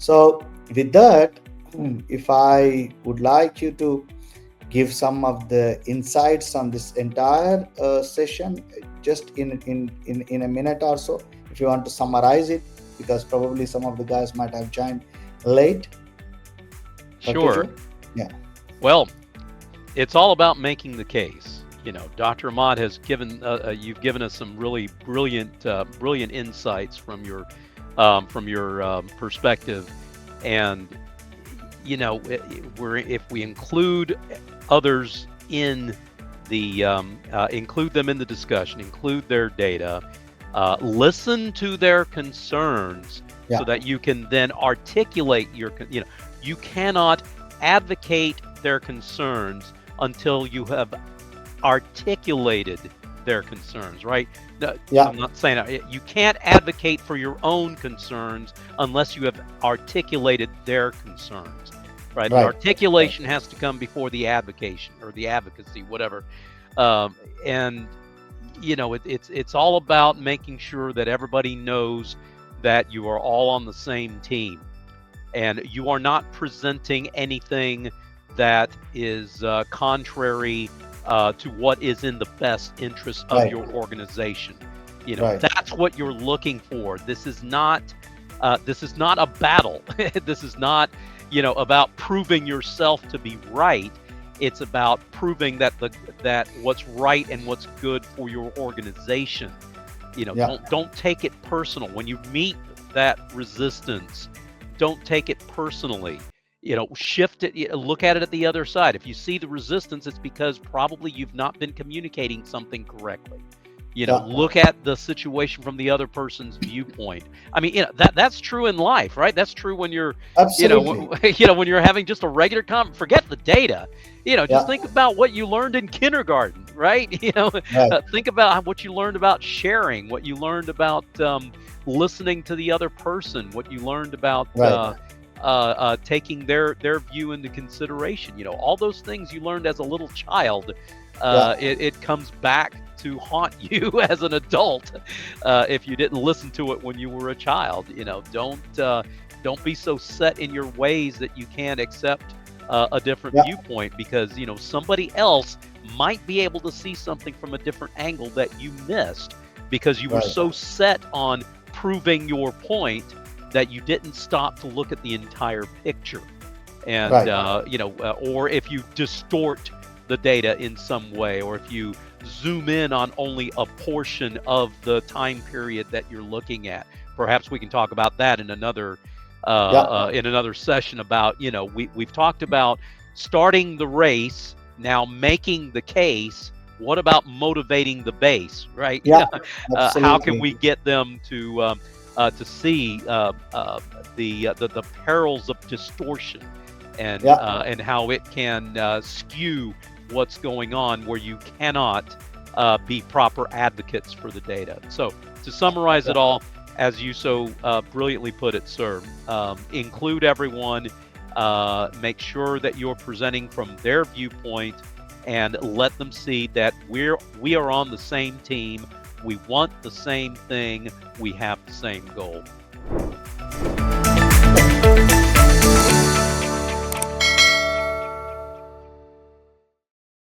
So with that, if I would like you to give some of the insights on this entire session, just in a minute or so, if you want to summarize it, because probably some of the guys might have joined late. Dr. Sure. Joe? Yeah. Well, it's all about making the case. Dr. Ahmad has given you've given us some really brilliant insights from your perspective, and if we include others in the include them in the discussion, include their data, listen to their concerns, so that you can then articulate you cannot advocate their concerns until you have articulated their concerns, right? No, I'm not saying that. You can't advocate for your own concerns unless you have articulated their concerns, right? The articulation has to come before the advocation or the advocacy, whatever. And it's all about making sure that everybody knows that you are all on the same team, and you are not presenting anything that is contrary to what is in the best interest of your organization. That's what you're looking for. This is not a battle. This is not about proving yourself to be right. It's about proving that what's right and what's good for your organization. Don't take it personal when you meet that resistance. Don't take it personally. Shift it, look at it at the other side. If you see the resistance, it's because probably you've not been communicating something correctly. Look at the situation from the other person's viewpoint. I mean, that's true in life, right? That's true when you're, when you're having just a regular forget the data. Just think about what you learned in kindergarten, right? Think about what you learned about sharing, what you learned about listening to the other person, what you learned about taking their view into consideration. All those things you learned as a little child, it comes back to haunt you as an adult if you didn't listen to it when you were a child. Don't be so set in your ways that you can't accept a different viewpoint, because somebody else might be able to see something from a different angle that you missed because you were so set on proving your point that you didn't stop to look at the entire picture. And or if you distort the data in some way, or if you zoom in on only a portion of the time period that you're looking at. Perhaps we can talk about that in another session. About we've talked about starting the race, now making the case. What about motivating the base, right? How can we get them to see the perils of distortion and how it can skew what's going on, where you cannot be proper advocates for the data. So to summarize it all, as you so brilliantly put it, sir, include everyone, make sure that you're presenting from their viewpoint, and let them see that we are on the same team. We want the same thing. We have the same goal.